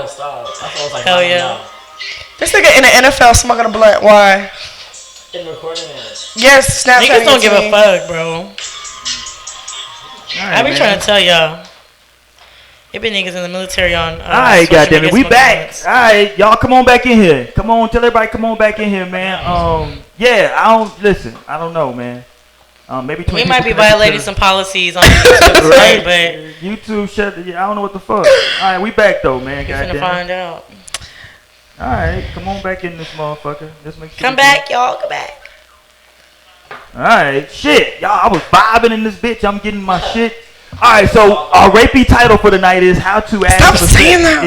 stop. That's what I was like, Hell yeah. This nigga in the NFL smoking a blunt. Why? And recording it. Yes, Snapchat. Niggas don't give a fuck, bro. I be trying to tell y'all. It been niggas in the military on. Alright, goddamn it, we back. Alright, y'all, come on back in here. Come on, tell everybody, come on back in here, man. Yeah, I don't know, man. Maybe we might be violating some policies on YouTube, right? But YouTube shut. I don't know what the fuck. All right, we back though, man. We're gonna find out. All right, come on back in this motherfucker. Let's make sure. Come back, y'all. Come back. All right, shit, y'all. I was vibing in this bitch. I'm getting my shit. All right, so our rapey title for the night is how to ask. Stop saying that.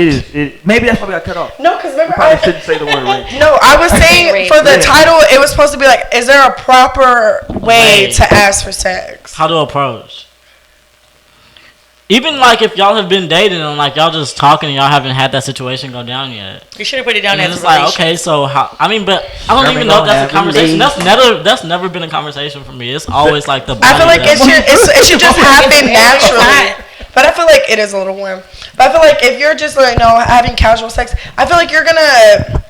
Maybe that's why we got cut off. No, because remember I shouldn't say the word rape. No, I was saying for the title, it was supposed to be like, is there a proper way to ask for sex? How to approach. Even like if y'all have been dating and like y'all just talking and y'all haven't had that situation go down yet. You should have put it down as it's like, okay, so how? I mean, but I don't even know if that's a conversation. That's never been a conversation for me. It's always like the. I feel like it should just happen naturally. But I feel like it is a little warm. But I feel like if you're just like having casual sex, I feel like you're gonna.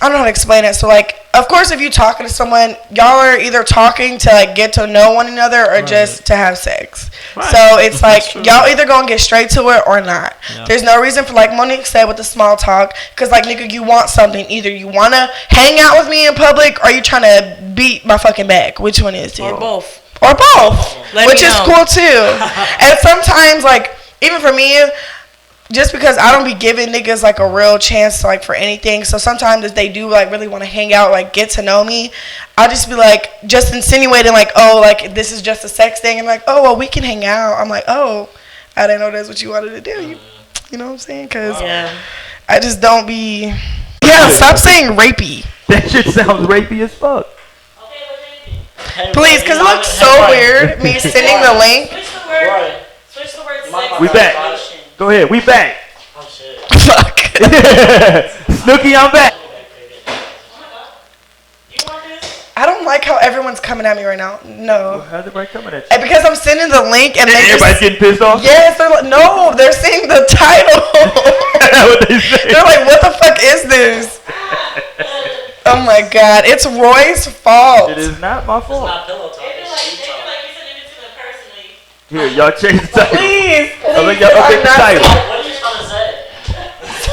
I don't know how to explain it. So like, of course, if you talking to someone, y'all are either talking to like get to know one another or just to have sex. Right. So it's like y'all either gonna get straight to it or not. Yeah. There's no reason for, like Monique said, with the small talk, because like nigga, you want something. Either you wanna hang out with me in public or you trying to beat my fucking back. Which one is it? Or both. Or both. Which is cool too. And sometimes like even for me, just because I don't be giving niggas like a real chance like for anything, so sometimes if they do like really want to hang out, like get to know me, I'll just be like just insinuating like, oh, like this is just a sex thing, and like, oh well, we can hang out. I'm like, oh, I didn't know that's what you wanted to do. You know what I'm saying? Because I just don't be. Yeah, stop saying rapey. That shit sounds rapey as fuck. Please, because it looks so weird. Me sending the link. Switch the word. We back. Go ahead, we back. Oh shit. Fuck. Snooki, I'm back. I don't like how everyone's coming at me right now. No. How's everybody coming at you? And because I'm sending the link and everybody's getting pissed off? Yes, they're like, no, they're saying the title. What they say? They're like, what the fuck is this? Oh my god, it's Roy's fault. It is not my fault. It's not pillow talk. Here, y'all change the title. Please. I'll let y'all update the title. What are you trying to say?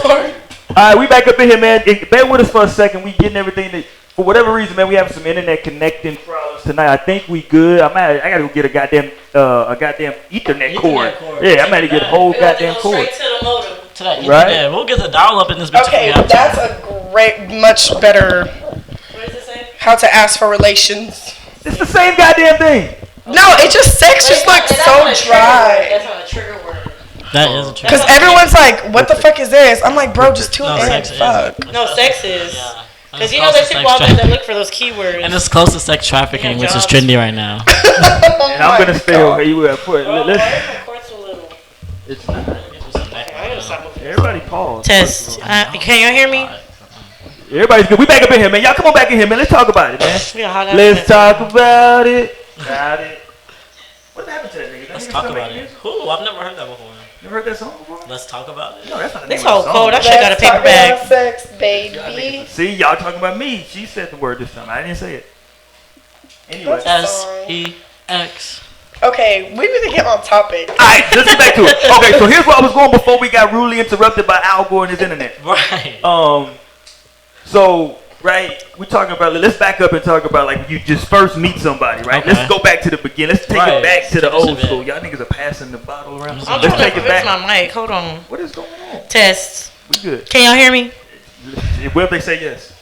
Sorry. Alright, we back up in here, man. Bear with us for a second. We getting everything that, for whatever reason, man, we have some internet connecting problems tonight. I think we good. I gotta go get a goddamn Ethernet cord. Yeah, I might get a whole goddamn cord. Straight to the modem. Right? Yeah, we'll get the dial up in this bitch. Okay, that's a great, much better. What does it say? How to ask for relations. It's the same goddamn thing. No, it just sex just looks so dry. That's not a trigger word. That is a trigger. Because everyone's like, what the fuck is this? I'm like, bro, just tune in. Fuck. No, sex is. Because you know there's people out there that look for those keywords. And it's close to sex trafficking, which is trendy right now. And I'm going to stay over here. It's not. Everybody pause. Test. Can y'all hear me? Everybody's good. We back up in here, man. Y'all come on back in here, man. Let's talk about it, man. Let's talk about it. Got it. What happened to that nigga? Let's talk about it. Who? I've never heard that before. You heard that song before? Let's talk about it. No, that's not the name This of the whole song. cold. That shit got a paper bag. Sex, baby. See, y'all talking about me. She said the word this time. I didn't say it. Anyway. SEX. Okay, we need to get on topic. Alright, let's get back to it. Okay, so here's where I was going before we got rudely interrupted by Al Gore and his internet. Right. So, right, we're talking about, let's back up and talk about like you just first meet somebody, right? Okay. Let's go back to the beginning. Let's take it back to the old school. Y'all niggas are passing the bottle around. Let's take it back. my mic. Hold on. What is going on? Test. We good. Can y'all hear me? What if they say yes?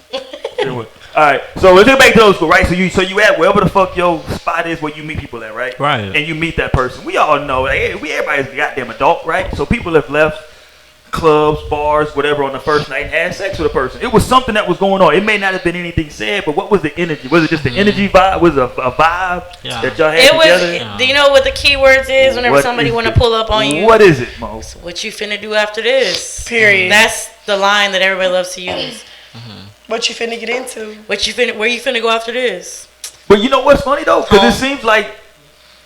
Alright, so let's get back to the old school, right? So you at wherever the fuck your spot is where you meet people at, right? Right. And you meet that person. We all know, like, everybody's a goddamn adult, right? So people have left clubs, bars, whatever on the first night and had sex with a person. It was something that was going on. It may not have been anything said, but what was the energy? Was it just the energy vibe? Was it a vibe that y'all had together? Do you know what the keywords is whenever somebody want to pull up on you? What is it, Mo? What you finna do after this? Period. That's the line that everybody loves to use. What you finna get into? Where you finna go after this? But you know what's funny though? Because it seems like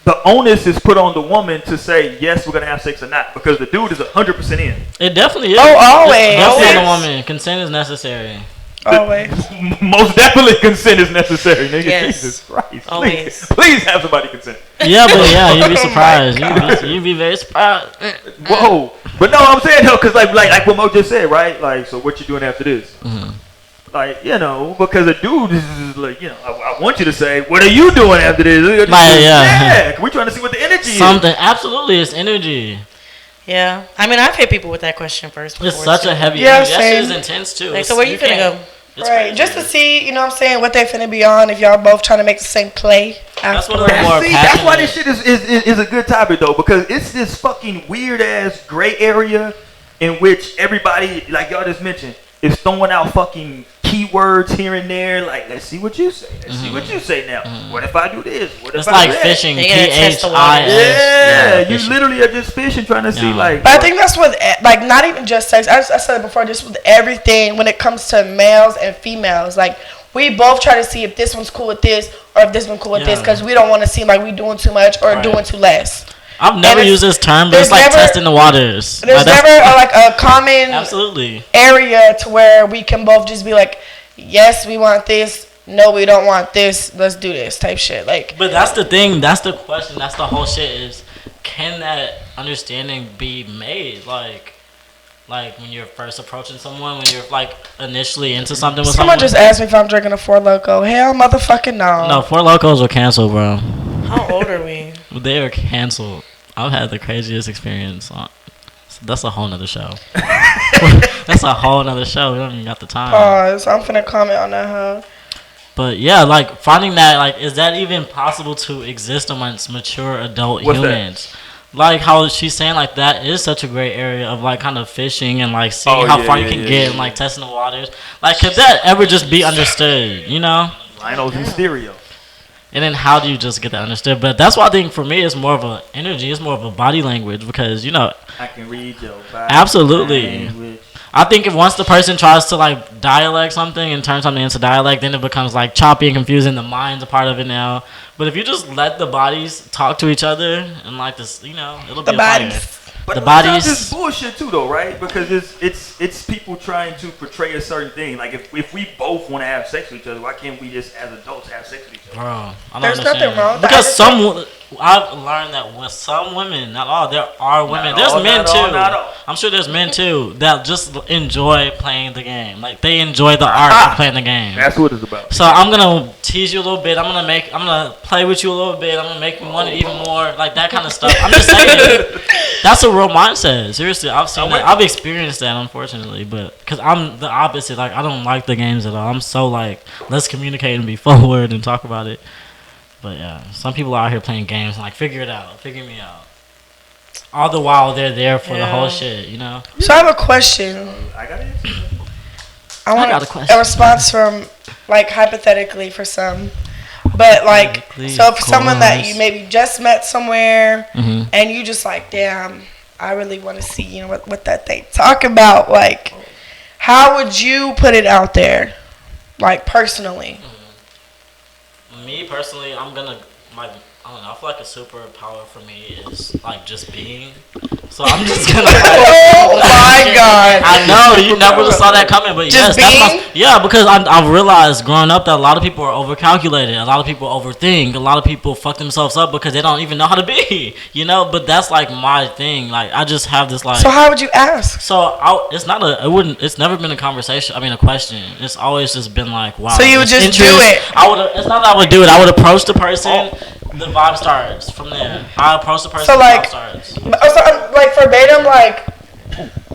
the onus is put on the woman to say yes, we're gonna have sex or not, because the dude is 100% in. It definitely is. Oh, always. It's definitely Always. the woman. Consent is necessary. Always. Most definitely consent is necessary, nigga. Yes. Jesus Christ. Always. Please have somebody consent. Yeah, but yeah, you'd be Oh my surprised. God. You'd be very surprised. Whoa. But no, I'm saying though, because like what Mo just said, right? Like, so what you doing after this? Mhm. Like, you know, because a dude is like, you know, I want you to say, what are you doing after this? Like, yeah. We're trying to see what the energy Something. Absolutely, it's energy. Yeah. I mean, I've hit people with that question first. It's before, such too. a heavy Yeah, energy. That shit is same. intense too. Like, so where you finna can't- go? it's Right, crazy. just to see, you know what I'm saying, what they finna be on if y'all both trying to make the same play. That's what afterwards. I'm more See, that's why passionate. this shit is a good topic though, because it's this fucking weird ass gray area in which everybody, like y'all just mentioned, is throwing out fucking keywords here and there. Like, let's see what you say. Let's see what you say now. What if I do this? What if It's I like do that? fishing. They gotta test the waters. Yeah, you fishing. literally are just fishing, trying to see Yeah. like. But I think that's with, like, not even just sex. I said it before, just with everything when it comes to males and females. Like, we both try to see if this one's cool with this or if this one's cool with this, Yeah. because we don't want to seem like we doing too much or Right. doing too less. I've never it's- used this term, but there's it's like never- testing the waters. There's Like, that's- never like a common absolutely. area to where we can both just be like, yes, we want this. No, we don't want this. Let's do this type shit. Like, But that's the thing. That's the question. That's the whole shit. Is can that understanding be made? Like when you're first approaching someone, when you're like initially into something with someone someone. just asked me if I'm drinking a Four Loko. Hell, motherfucking no. No, Four Locos are canceled, bro. How old are we? They are canceled. I've had the craziest experience. That's a whole nother show. That's a whole nother show. We don't even got the time. Pause. I'm finna comment on that, huh? But yeah, like finding that, like, is that even possible to exist amongst mature adult What's that? humans? Like how she's saying, like that is such a great area of like kind of fishing and like seeing Oh, how yeah, far yeah, you can yeah, get yeah, and like testing the waters. Like, could that ever just be understood? You know? Rhinos in stereo. And then how do you just get that understood? But that's why I think for me it's more of a energy, it's more of a body language because you know, I can read your body Absolutely. language. I think if once the person tries to like dialect something and turn something into dialect, then it becomes like choppy and confusing. The mind's a part of it now. But if you just let the bodies talk to each other and like this, you know, it'll The be a fire. bodies. But The a lot of times bodies- it's bullshit too, though, right? Because it's people trying to portray a certain thing. Like if we both want to have sex with each other, why can't we just as adults have sex with each other? Bro, I don't There's understand. nothing wrong with that. Because I've learned that with some women, not all, there are women. Not There's all, men not all, too. not all. I'm sure there's men too that just enjoy playing the game. Like they enjoy the art of playing the game. That's what it's about. So I'm gonna tease you a little bit. I'm gonna play with you a little bit. I'm gonna make you want it even more, like that kind of stuff. I'm just saying, that's a real mindset. Seriously, I've seen that. I've experienced that, unfortunately, but because I'm the opposite. Like I don't like the games at all. I'm so like, let's communicate and be forward and talk about it. But yeah, some people are out here playing games and like figure it out, figure me out. All the while they're there for the whole Yeah. shit, you know. So I have a question. I got it. I want got a question. a response from, like, hypothetically for some. But, like, Hypothetically, so for of someone that course. you maybe just met somewhere Mm-hmm. and you just like, damn, I really want to see, you know, what that they talk about. Like, how would you put it out there? Like, personally. Me personally, I'm gonna I don't know. I feel like a superpower for me is like just being. So I'm just gonna. Oh my God. I know you never saw that coming, but Just yes, that's being? yeah. Because I've realized growing up that a lot of people are overcalculated. A lot of people overthink. A lot of people fuck themselves up because they don't even know how to be. You know, but that's like my thing. Like I just have this like. So how would you ask? It's not a. It wouldn't. It's never been a conversation. I mean, a question. It's always just been like, wow. So you would this just do interest- it? I would. It's not that I would do it. I would approach the person. The vibe starts from there. I approach the person. So, the like- vibe starts. So, like, verbatim, like,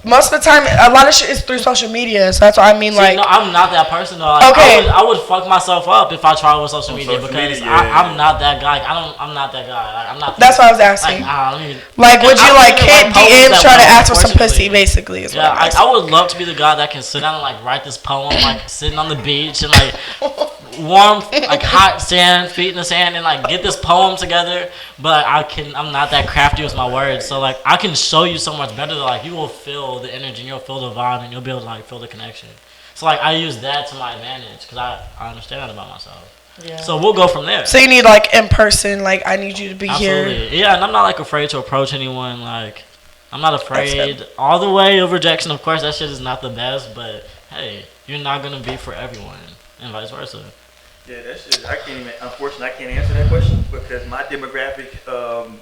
most of the time, a lot of shit is through social media. So that's what I mean, See, like. no, I'm not that person though. Like, Okay. I would fuck myself up if I try with social media social because media, yeah. I'm not that guy. I'm not that guy. Like, I'm not. That's what I was Like, asking. let me- Like, would I you, don't like, even hit like poems DMs that try to well, ask for some pussy, unfortunately. basically, is what Yeah, I'm I asking. would love to be the guy that can sit down and like write this poem, like sitting on the beach and like warm, like hot sand, feet in the sand, and like get this poem together. But I'm not that crafty with my words, so like I can show you so much better. That, like you will feel the energy, and you'll feel the vibe, and you'll be able to like feel the connection. So like I use that to my advantage because I understand that about myself. Yeah. So we'll go from there. So you need like in person, like I need you to be here. Absolutely. Yeah, and I'm not like afraid to approach anyone. Like, I'm not That's afraid all the way of rejection. Of course, that shit is not the best, but hey, you're not gonna be for everyone, and vice versa. Yeah, that shit. I can't even. Unfortunately, I can't answer that question because my demographic,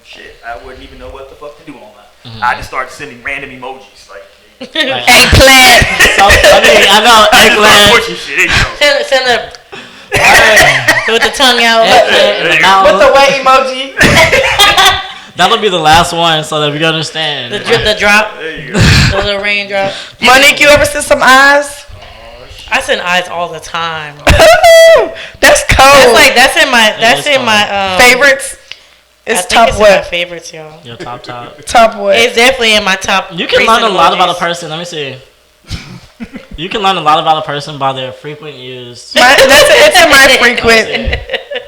shit, I wouldn't even know what the fuck to do on that. I just started sending random emojis like. Eggplant. So funny. I know eggplant. Unfortunate shit. There you go. Send a with the tongue out. Eggplant in the With mouth. the wet emoji. That'll be the last one, so that we understand. The drip, the drop, There you go. the little raindrop. Monique, you ever send some eyes? I send eyes all the time. That's cold. That's in my Favorites? I It's think top it's in my what? favorites, y'all. Your top. Top what? It's definitely in my top. You can learn a recent lot about a emojis. person. Let me see. You can learn a lot about a person by their frequent use. It's in my frequent.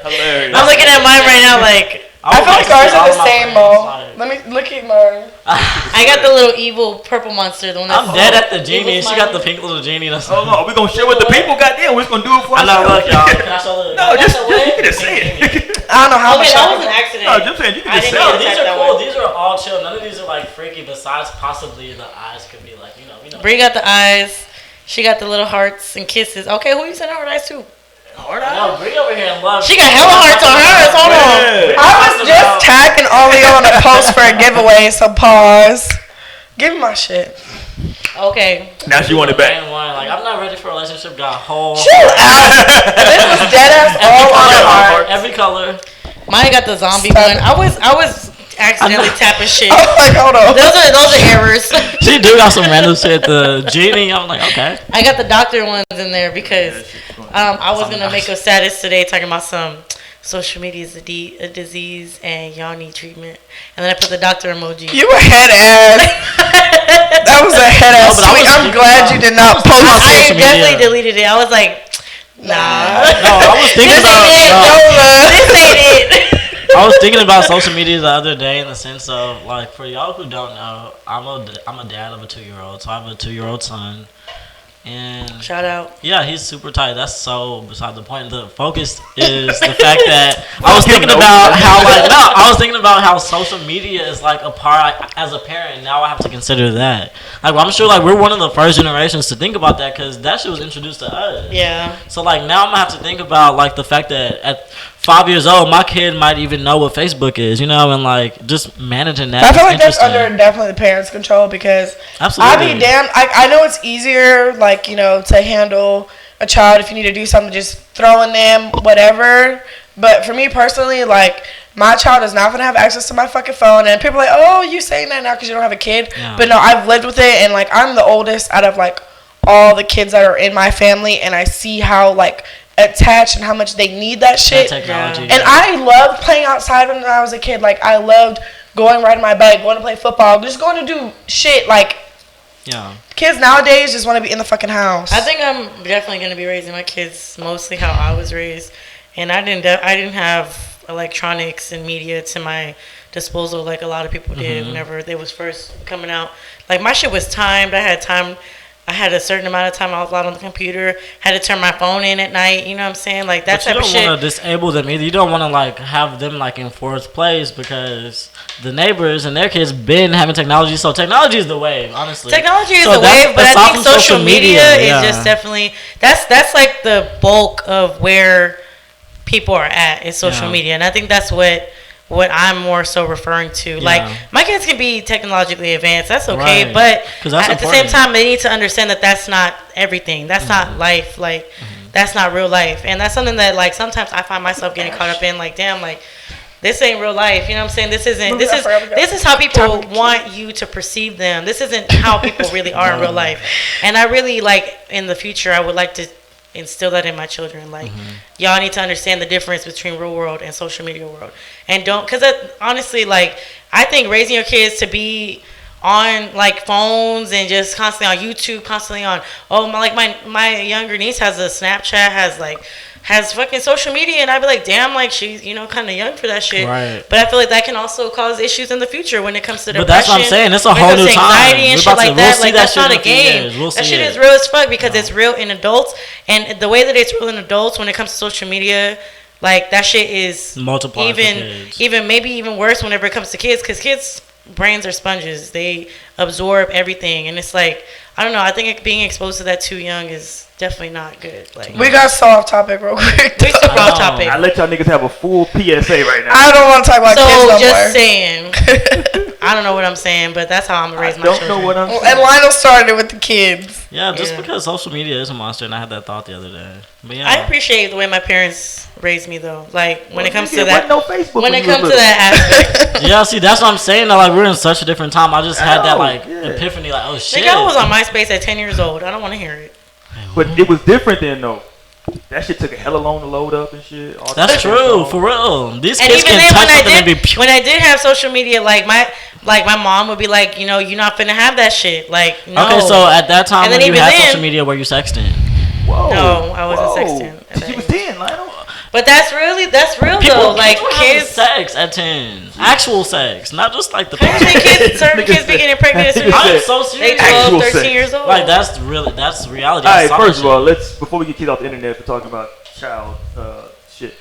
Hilarious. I'm looking at mine right now. Like I feel like ours are the same, Mo. Like, Let me look at mine. I got the little evil purple monster. The one that's I'm dead at the genie. Evil She got the smiley. pink little genie. That's Oh no, we're gonna share with the people. Goddamn, we're just gonna do it for I know. ourselves. Look, y'all. Can I show the? No, just the you way? can just say it. I don't know how Okay, much. that was an accident. No, just saying you can I just didn't say No, know it. these that are cool. way. These are all chill. None of these are like freaky. Besides, possibly the eyes could be like, you know. Bree got the eyes. She got the little hearts and kisses. Okay, who you sending her eyes to? Heart No, eyes? Bree over here in love. She got hella hearts on hers. Hold on. Yeah. I was just tagging Ollie on a post for a giveaway, so pause. Give me my shit. Okay. Now she want it back. And one, like, I'm not ready for a relationship. Got whole. Chill out. This was dead ass all on the heart. Every color. Mine got the zombie Stop one. it. I was accidentally tapping shit. I was like, hold on. Those are errors. She do got some random shit. The genie. I'm like, okay. I got the doctor ones in there because I was gonna make a status today talking about some social media is a disease and y'all need treatment, and then I put the doctor emoji. You a head ass. That was a head ass No, but I tweet. was I'm thinking glad about- you did not I was thinking about post. I social definitely media. deleted it. I was like, nah. No, I was thinking This about. ain't it. no. This ain't it. I was thinking about social media the other day in the sense of like for y'all who don't know, I'm a dad of a 2-year-old, so I have a 2-year-old son, and Shout out. yeah, he's super tight. That's so beside the point. The focus is the fact that I was thinking about how I was thinking about how social media is like a part as a parent. Now I have to consider that. Like I'm sure like we're one of the first generations to think about that because that shit was introduced to us. Yeah. So like now I'm gonna have to think about like the fact that at 5 years old my kid might even know what Facebook is, you know, and like just managing that. I feel is like that's interesting. under definitely the parents' control because Absolutely. I be damned. I know it's easier, like, you know, to handle a child if you need to do something, just throwing them whatever. But for me personally, like, my child is not gonna have access to my fucking phone, and people are like, oh, you saying that now because you don't have a kid? Yeah. But no, I've lived with it, and like I'm the oldest out of like all the kids that are in my family, and I see how like attached and how much they need that shit. That technology. And I loved playing outside when I was a kid. Like I loved going riding my bike, going to play football, just going to do shit. Like yeah. kids nowadays just want to be in the fucking house. I think I'm definitely gonna be raising my kids mostly how I was raised, and I didn't have electronics and media to my disposal like a lot of people did whenever they was first coming out. Like my shit was timed. I had time. I had a certain amount of time I was allowed on the computer. Had to turn my phone in at night. You know what I'm saying? Like that But you type of don't shit. want to disable them either. You don't want to like have them like in fourth place because the neighbors and their kids been having technology. So technology is the wave, honestly. Technology is So the that's wave, but aside I think from social media yeah. is just definitely that's like the bulk of where people are at is social Yeah. media, and I think that's what I'm more so referring to. Like my kids can be technologically advanced, that's okay, Right. but 'Cause that's at the same important. time they need to understand that that's not everything. That's not life. Like that's not real life, and that's something that like sometimes I find myself getting caught up in. Like damn, like. This ain't real life, you know what I'm saying? This is how people want you to perceive them. This isn't how people really are in real life. And I really like in the future I would like to instill that in my children. Like y'all need to understand the difference between real world and social media world. And don't cuz honestly like I think raising your kids to be on like phones and just constantly on YouTube, constantly on my younger niece has a Snapchat, has like has fucking social media, and I'd be like, damn, like she's kind of young for that shit. Right. But I feel like that can also cause issues in the future when it comes to depression. But that's what I'm saying. It's a when it whole comes new to time. anxiety and We're shit about to- like we'll that. see Like that that's shit not in a a few game. years. We'll That see shit it. is real as fuck because it's real in adults, and the way that it's real in adults when it comes to social media, like that shit is Multiply for kids. maybe even worse whenever it comes to kids, because kids' brains are sponges. They absorb everything, and it's like, I don't know. I think being exposed to that too young is definitely not good. Like We got so off topic real quick. we super off Oh. topic. I let y'all niggas have a full PSA right now. I don't want to talk about kids So no just more. saying, I don't know what I'm saying, but that's how I'm gonna raise I my don't children. know what I'm And saying. Lionel started it with the kids. Yeah, just Yeah. because social media is a monster, and I had that thought the other day. But yeah, I appreciate the way my parents raised me, though. Like when it comes to Nigga, that, wasn't no Facebook when when it you was comes to little. that aspect. yeah. See, that's what I'm saying. Though, like we're in such a different time. I just had that know, like yeah. epiphany, like oh shit. Nigga, I was on MySpace at 10 years old. I don't want to hear it. But it was different then though. That shit took a hella long to load up and shit. All That's that true, stuff. for real. These And kids even can then, touch something and be pure. when I did have social media, like my mom would be like, you're not finna have that shit. Like, no. Okay, so at that time And when then you even had then- social media, were you sexting? Whoa. No, I wasn't whoa. sexting at that She was age. 10, Lionel. But that's real though. Like people having kids, sex at 10, actual sex, not just like the. I think certain kids be getting pregnant at Nigga I'm said- so they serious. 12, Actual 13 sex. years old. Like that's reality. All I right, saw first that of all, shit. before we get kicked off the internet for talking about child shit.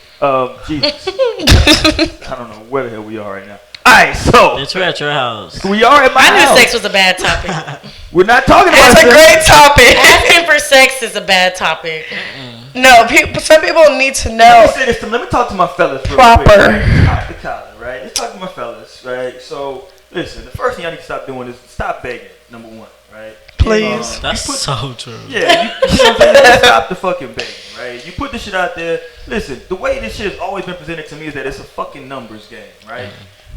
Jesus. I don't know where the hell we are right now. All right, so Bitch, we're at your house. we are at my I knew house. sex was a bad topic. We're not talking about It's a sex. great topic. Asking for sex is a bad topic. No, some people need to Let know me say this. Let me talk to my fellas real proper. quick. Top to collar, right? Let's talk to my fellas, right? So, listen. The first thing y'all need to stop doing is stop begging. Number one, right? Please. That's so true. Yeah, you know what I'm saying? Stop the fucking begging, right? You put this shit out there. Listen, the way this shit has always been presented to me is that it's a fucking numbers game, right?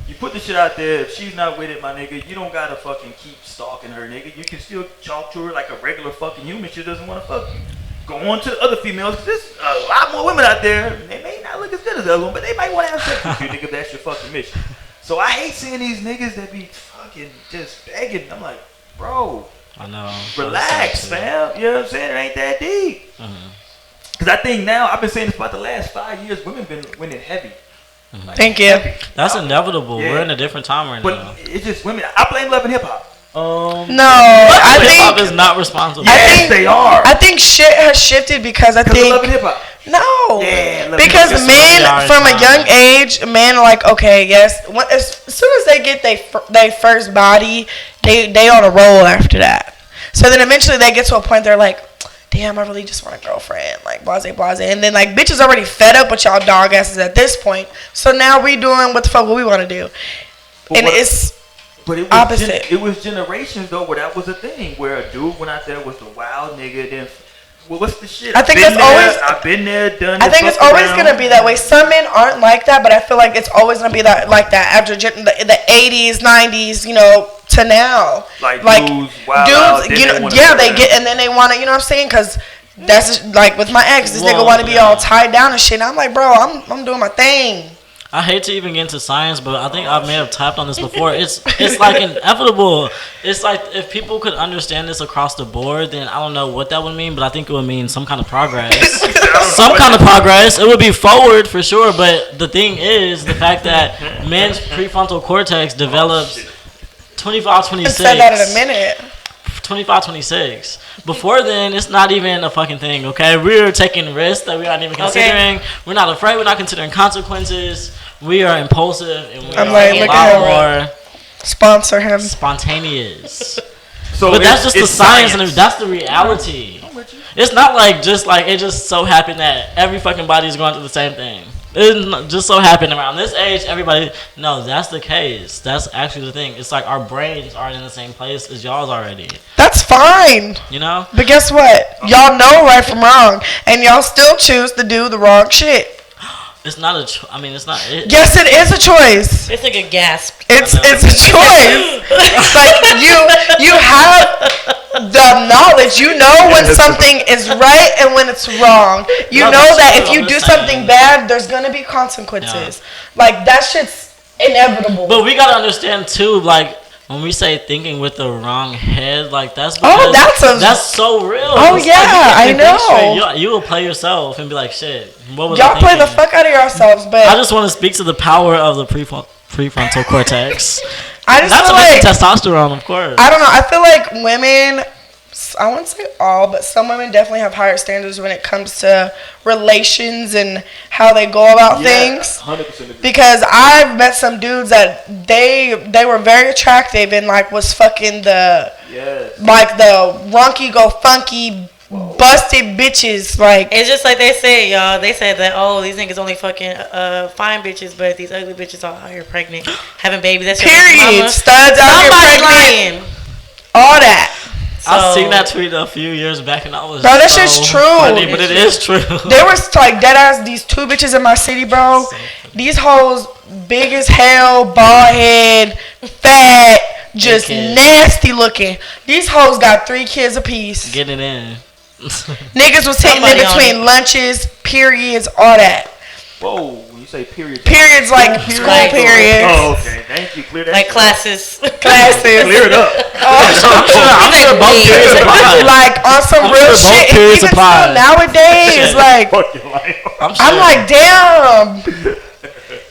You put the shit out there. If she's not with it, my nigga, you don't gotta fucking keep stalking her, nigga. You can still talk to her like a regular fucking human. She doesn't want to fuck you. Go on to the other females. 'Cause there's a lot more women out there. They may not look as good as the other one, but they might want to have sex with you, nigga. If that's your fucking mission. So I hate seeing these niggas that be fucking just begging. I'm like, bro, I know. relax, fam. You know what I'm saying? It ain't that deep. Because I think now, I've been saying this about the last 5 years, women been winning heavy. Like, Thank you. heavy. That's inevitable. Yeah. We're in a different time right now. But it's just women. I blame Love and Hip Hop. No, Hip hop I is not responsible. Yes, think- they are. I think shit has shifted because I Because of Love and think Hip Hop. no, Yeah, Love because and Hip Hop. men They are from a fine. young age, men are like, okay, yes, as soon as they get they first body, they on a roll after that. So then eventually they get to a point they're like, damn, I really just want a girlfriend, like blase, and then like bitches already fed up with y'all dog asses at this point. So now we doing what the fuck we want to do, But and what- it's But it was opposite. it was generations though where that was a thing where a dude went out there was the wild nigga. Then, well, what's the shit? I think I've been that's always- there, I've been there, done. I it, think it's fucked always around. gonna be that way. Some men aren't like that, but I feel like it's always gonna be that like that after the 80s, 90s, to now. Like dudes, wild out, then you they know, wanna yeah, go they down. get and then they want to, you know what I'm saying? Because that's just, like with my ex, this nigga Whoa, want to be yeah. all tied down and shit. And I'm like, bro, I'm doing my thing. I hate to even get into science, but I think I may have tapped on this before. It's like inevitable. It's like if people could understand this across the board, then I don't know what that would mean, but I think it would mean some kind of progress. Some kind of progress. It would be forward for sure, but the thing is the fact that men's prefrontal cortex develops 25, I 26. said that in a minute. 25, 26. Before then, it's not even a fucking thing, okay? We're taking risks that we aren't even considering. We're not afraid. We're not considering consequences. We are impulsive and we I'm are like, a look lot at more Sponsor him. spontaneous. So But that's it's- just the it's science and that's the reality. It's not like it just so happened that every fucking body is going through the same thing. It just so happened around this age, everybody. No, that's the case. That's actually the thing. It's like our brains aren't in the same place as y'all's already. That's fine. You know? But guess what? Y'all know right from wrong, and y'all still choose to do the wrong shit. It's not I mean, it's not. Yes, it is a choice. It's like a gasp. It's a choice. Like you have the knowledge. You know when something is right and when it's wrong. You No, know that's that true. if you I'm do just saying. something bad, there's gonna be consequences. Like that shit's inevitable. But we gotta understand too, like when we say thinking with the wrong head, like that's Oh, because that's so real. Oh, It's yeah, like, you can't I even think know. straight. You will play yourself and be like, shit. What was I Y'all play the thinking? fuck out of yourselves, but I just want to speak to the power of the prefrontal cortex. I just That's feel what like testosterone, of course. I don't know. I feel like women, I wouldn't say all, but some women definitely have higher standards when it comes to relations and how they go about things. 100% agree. Because I've met some dudes that they were very attractive and like was fucking the Yes. like the runky go funky busted bitches like. It's just like they say, y'all. They said that, oh, these niggas only fucking fine bitches, but these ugly bitches are out here pregnant, having babies. That's your Period. mama. Studs out here Somebody's pregnant. lying. All that. I So- seen that tweet a few years back, and I was Bro, that so shit's true. funny, but it is true. There was like dead ass these two bitches in my city, bro. These hoes big as hell, bald head, fat, just kids. nasty looking. These hoes got 3 kids apiece. Get it in. Niggas was hitting Somebody in on between lunches, periods, all that. Whoa, when you say period. Periods like school Like- periods. Oh, okay. Thank you. Clear that. Like up. classes. Classes. Clear it up. I'm sure both periods apply. Like on some I'm real sure both shit. periods Even apply. still nowadays, Shit. like Fuck your life. I'm like, damn.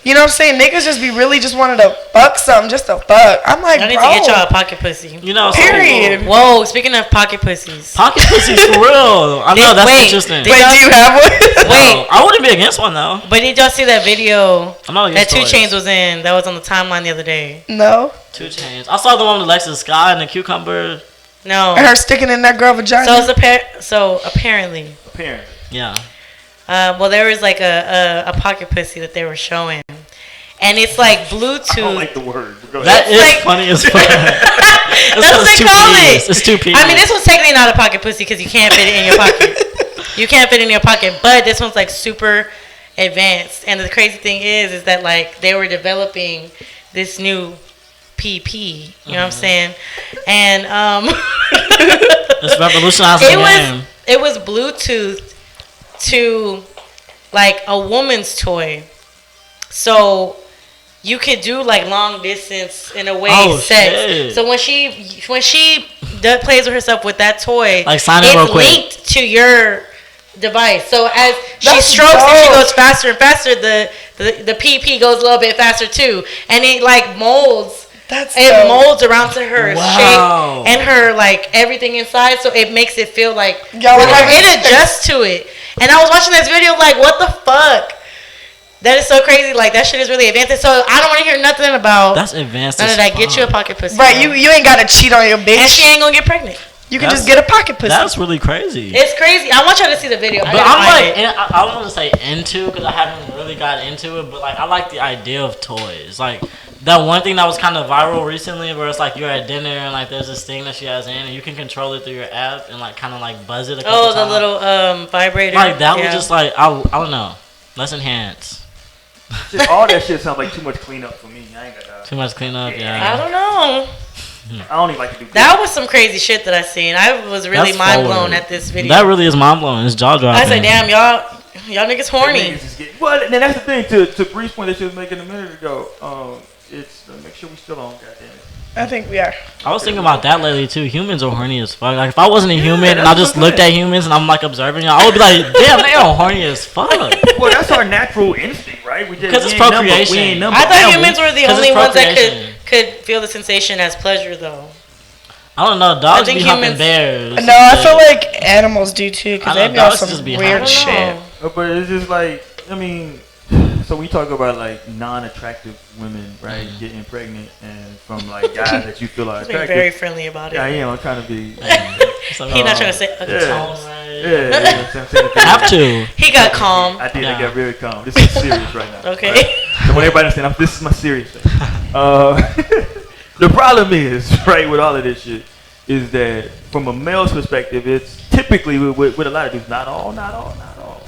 You know what I'm saying? Niggas just be really just wanting to fuck something just to fuck. I'm like, I need bro. to get y'all a pocket pussy. You know, Period. Whoa, speaking of pocket pussies. Pocket pussies for real. I know that's Wait, interesting. did- Wait, do you have one? Wait, I wouldn't be against one though. but did y'all see that video I'm not that against 2 toys. Chainz was in that was on the timeline the other day? No. 2 Chainz. I saw the one with Lexus Sky and the cucumber. No. And her sticking in that girl vagina. So apparently, Apparently. Yeah. well, there was like a pocket pussy that they were showing, and it's like I Bluetooth. don't like the word. Go That ahead. is like- funny as fuck. That's what they call it. It's 2 P's. I mean, this one's technically not a pocket pussy because you can't fit it in your pocket. You can't fit it in your pocket, but this one's like super advanced. And the crazy thing is that like they were developing this new PP. You know what I'm saying? And It's revolutionizing the game. it was Bluetooth to like a woman's toy, so you could do like long distance in a way Oh, sex. shit. So when she plays with herself with that toy, Like, sign in it's real quick. linked to your device. So as she That's strokes and she dope. goes faster and faster, the PP goes a little bit faster too, and it like molds. That's It dope. molds around to her Wow. shape and her like everything inside, so it makes it feel like Y'all it like- adjusts to it. And I was watching this video like, what the fuck? That is so crazy. Like that shit is really advanced. So I don't want to hear nothing about That's advanced. none as of that. Get fuck. you a pocket pussy. Right, bro. you ain't gotta cheat on your and bitch. she ain't gonna get pregnant. You can That's- just get a pocket pussy. That's really crazy. It's crazy. I want y'all to see the video. I But gotta I'm find like, it. I don't want to say into because I haven't really got into it. But like, I like the idea of toys. Like that one thing that was kind of viral recently, where it's like you're at dinner and like there's this thing that she has in, and you can control it through your app and like kind of like buzz it. A couple Oh, the times. little vibrator. Like that Yeah. was just like I don't know. Let's enhance. Shit, all that shit sounds like too much cleanup for me. I ain't got that. Too much cleanup. I Yeah. don't know. I don't even like to do That was some crazy shit that I seen. I was really That's mind forward. blown at this video. That really is mind blowing. It's jaw dropping. I said, damn, y'all niggas horny. Niggas is getting, well, and that's the thing. To Bree's point that she was making a minute ago. It's make sure we still on. Goddamn it. I think we are. I was thinking about that lately too. Humans are horny as fuck. Like if I wasn't a human and I just looked at humans and I'm like observing y'all, I would be like, damn, they are horny as fuck. Well, that's our natural instinct, right? We just 'Cause it's we ain't number- procreation. we ain't number I thought animals. humans were the 'Cause only it's ones that procreation. could feel the sensation as pleasure, though. I don't know. Dogs think be humping humans- bears. No, I Shit. feel like animals do too, I because know, they be on dogs some just be weird I shit. don't know. But it's just like, I mean, so we talk about like non-attractive women, right, getting pregnant, and from like guys that you feel are He's being very attractive. friendly about it. Yeah, I am. I'm trying to be. So, He's not trying to say yeah. tone, right? Yeah, I'm saying Have to. He got calm. I did. Yeah. I got very calm. This is serious right now. Okay. Right? So when everybody understand, this is my serious thing. The problem is, right, with all of this shit, is that from a male's perspective, it's typically with a lot of dudes, not all.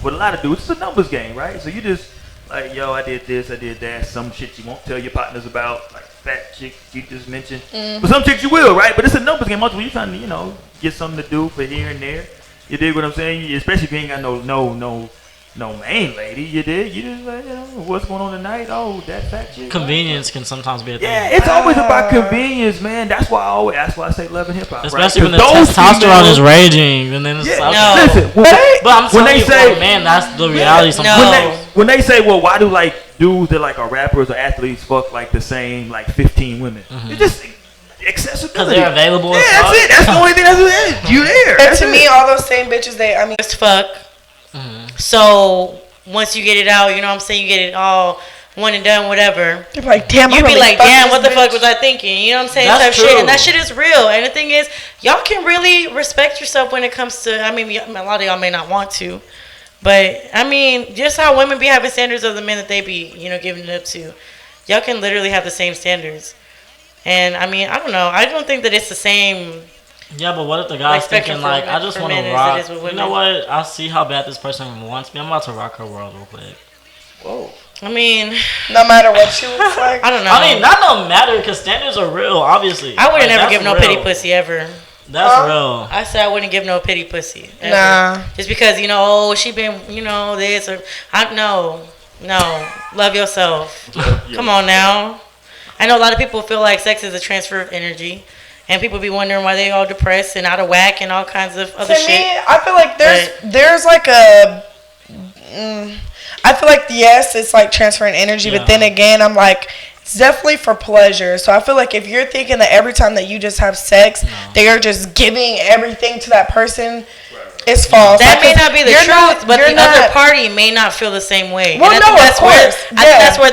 With a lot of dudes, it's a numbers game, right? So you just like, yo, I did this, I did that. Some shit you won't tell your partners about, like fat chick you just mentioned. But some chicks you will, right? But it's a numbers game. Ultimately, you're trying to, get something to do for here and there. You dig what I'm saying? Especially if you ain't got no no main lady. You did. You just like, what's going on tonight? Oh, that fat chick. Convenience can sometimes be a thing. Yeah, it's always about convenience, man. That's why I say love and hip hop. Especially right? when the testosterone is raging, and then it's like, No. Listen, but I'm when telling they you, say, man, that's the reality. No. Sometimes. when they say, well, why do like dudes that like are rappers or athletes fuck like the same like 15 women? It's just accessibility. Because they're available. Yeah, as that's fuck. it. That's the only thing that's it. You there? And That's to it. me, all those same bitches, As fuck. So once you get it out, you know what I'm saying, you get it all one and done, whatever. they're like, damn, You I be really like, fucked damn, this what the fuck bitch. was I thinking? You know what I'm saying? That's Type shit. true. And that shit is real. And the thing is, y'all can really respect yourself when it comes to, I mean, a lot of y'all may not want to. But, I mean, just how women be having standards of the men that they be, you know, giving it up to. Y'all can literally have the same standards. And, I mean, I don't know. I don't think that it's the same. Yeah, but what if the guy's spectrum thinking for like, women- I just for want men to as it rock. is with You know women. what? I see how bad this person wants me. I'm about to rock her world real quick. Whoa. I mean, No matter what she looks like. I don't know. I mean, that don't matter because standards are real, obviously. I wouldn't Like, never that's give no real. pity pussy ever. That's Huh? real. I said I wouldn't give no pity pussy. Ever. Nah. Just because, you know, oh, she been, you know, this or no. Love yourself. Come on now. I know a lot of people feel like sex is a transfer of energy, and people be wondering why they all depressed and out of whack and all kinds of other To shit. me, I feel like there's like a. I feel like yes, it's like transferring energy, Yeah. but then again, I'm like. It's definitely for pleasure. So I feel like if you're thinking that every time that you just have sex, they are just giving everything to that person, it's false. That may Like, 'cause not be the you're truth, but you're the other party may not feel the same way. Well, and I no, think of that's where course. I think Yeah. that's where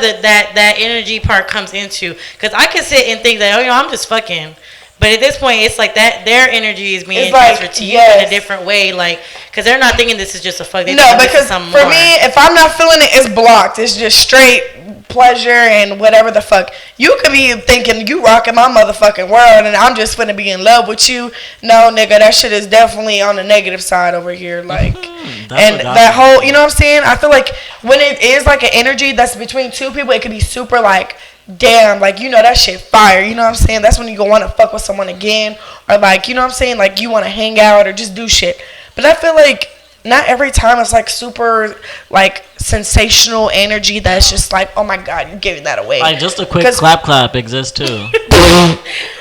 that energy part comes into. Because I can sit and think that, oh, you know, I'm just fucking. But at this point, it's like that their energy is being It's like, transferred to you yes. in a different way, like because they're not thinking this is just a fuck. They No, think this is because something for more. me, if I'm not feeling it, it's blocked. It's just straight pleasure and whatever the fuck. You could be thinking you rocking my motherfucking world and I'm just finna be in love with you. No, nigga, that shit is definitely on the negative side over here. Like, That's and what got that me. whole, you know what I'm saying? I feel like when it is like an energy that's between two people, it could be super like, damn, like, you know, that shit fire. You know what I'm saying? That's when you go want to fuck with someone again. Or like, you know what I'm saying? Like, you want to hang out or just do shit. But I feel like not every time it's like super like sensational energy that's just like, oh my god, you're giving that away. Like just a quick 'Cause- clap exists too.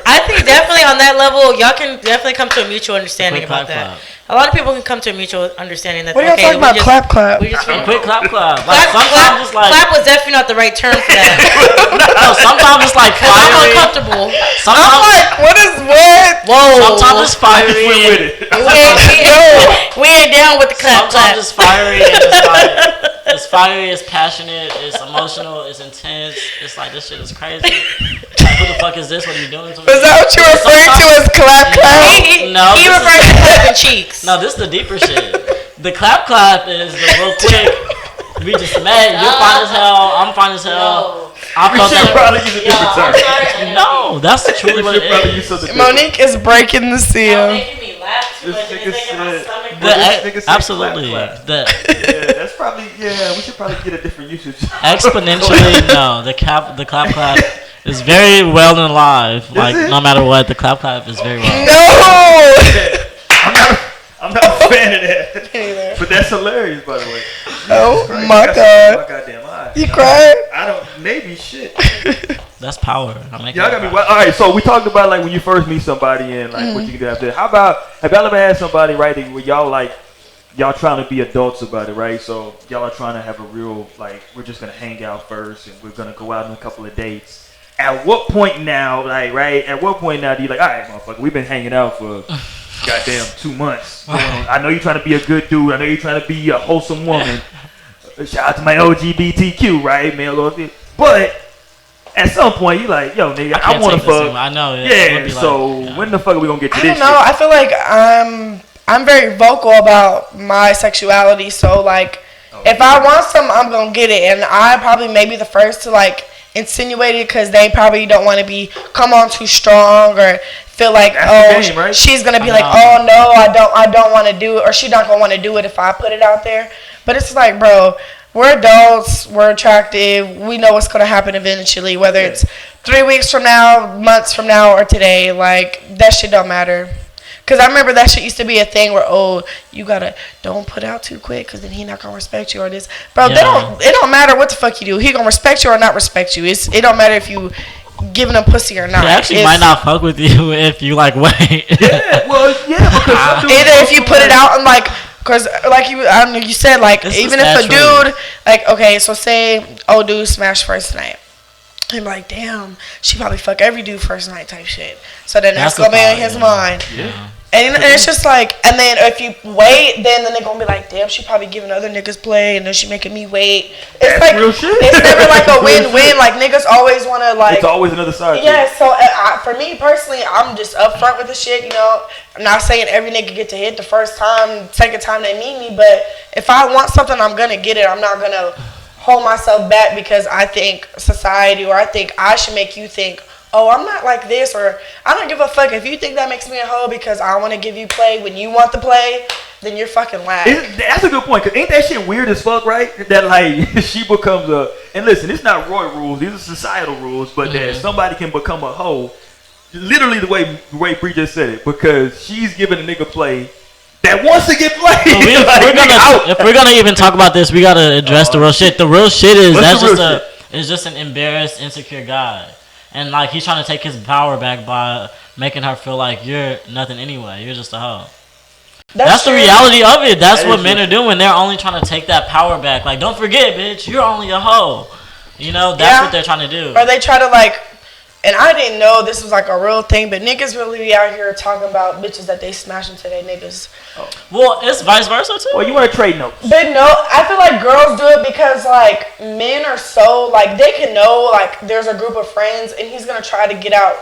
I think definitely on that level, y'all can definitely come to a mutual understanding Quick about clap, that. A lot of people can come to a mutual understanding that What are y'all okay, talking about? Clap, clap. We just A quick clap. Like clap, sometimes it's like clap was definitely not the right term for that. no, sometimes it's like 'Cause I'm fiery. uncomfortable. I'm Sometimes like, what is what? Whoa. sometimes it's fiery. Went with it. We ain't down with the clap clap. Sometimes it's fiery and it's like it's fiery, it's passionate, it's emotional, it's intense. It's like this shit is crazy. Like who the fuck is this? What are you doing to me? Is that what you're referring to as clap, clap? No, he this refers is- to clapping cheeks. No, this is the deeper shit. The clap is the real quick. We just met. You're fine as hell. I'm fine as hell. I We felt should that. probably use a different term. No, that's truly We what should it probably is. use something different. Monique is breaking the Y'all seal. making me laugh too This much and nigga it's making my said- stomach Well, this hurt. nigga said Absolutely. clap. The Yeah, that's probably we should probably get a different usage. exponentially no. The clap is very well and alive. Like it? no matter what, the clap is very well. No. I'm not a fan of that. Either. But that's hilarious, by the way. Oh Christ, my that's god. my goddamn eye. You cried? I don't. Maybe shit. That's power. I'm making Y'all got me. All right, so we talked about like when you first meet somebody and like what you can do after. How about have y'all ever had somebody right where y'all like y'all trying to be adults about it, right? So y'all are trying to have a real like we're just gonna hang out first and we're gonna go out on a couple of dates. At what point now, like right? At what point now do you like, all right, motherfucker, we've been hanging out for goddamn 2 months. I know you're trying to be a good dude. I know you're trying to be a wholesome woman. Shout out to my LGBTQ, right, male or female. But at some point, you like, yo, nigga, I want to fuck. I know. Yeah. So when the fuck are we gonna get to I this? don't know. I feel like I'm very vocal about my sexuality. So like, if I want something, I'm gonna get it, and I probably may be the first to like insinuate it because they probably don't want to be come on too strong or feel like That's the game, right? she's gonna be I like, know. oh no, I don't want to do it, or she's not gonna want to do it if I put it out there. But it's like, bro, we're adults, we're attractive, we know what's gonna happen eventually, whether it's 3 weeks from now, months from now, or today. Like that shit don't matter. Cause I remember that shit used to be a thing where you gotta don't put out too quick, cause then he not gonna respect you or this. Bro, Yeah. it don't matter what the fuck you do. He gonna respect you or not respect you. It don't matter if you giving him pussy or not. He actually might not fuck with you if you like wait. Yeah, well, yeah, because some dudes either if you also put it like- out and like, cause like I don't know, you said like It's even just if a natural. dude like okay, so say old dude smash first night. I'm like, damn, she probably fuck every dude first night type shit. So then that's That's gonna be the in his thought, mind. Yeah. And it's just like, and then if you wait, then they're gonna be like, damn, she probably giving other niggas play, and then she making me wait. It's That's like real shit. it's never like a That's real win-win. shit. Like niggas always wanna like. It's always another side. to it. Yeah, so for me personally, I'm just upfront with the shit, you know. I'm not saying every nigga get to hit the first time, second time they meet me, but if I want something, I'm gonna get it. I'm not gonna hold myself back because I think society or I think I should make you think, oh, I'm not like this, or I don't give a fuck if you think that makes me a hoe because I want to give you play when you want the play, then you're fucking whack. That's a good point, cause ain't that shit weird as fuck, right? That like she becomes a, and listen, it's not Roy rules, these are societal rules, but that somebody can become a hoe, literally the way Bree just said it, because she's giving a nigga play that wants to get played. But Like, if we're gonna even talk about this, we gotta address the real shit. The real shit is What's that's the just real it's just an embarrassed, insecure guy, and like he's trying to take his power back by making her feel like you're nothing anyway. You're just a hoe. That's the true. reality of it. That's That what is men true. are doing. They're only trying to take that power back. Like, don't forget, bitch, you're only a hoe. You know, that's Yeah. what they're trying to do. Or they try to like, and I didn't know this was like a real thing, but niggas really be out here talking about bitches that they smash into their niggas. Well, it's vice versa too. well, you want to trade notes? But no, I feel like girls do it because like men are so like they can know like there's a group of friends and he's gonna try to get out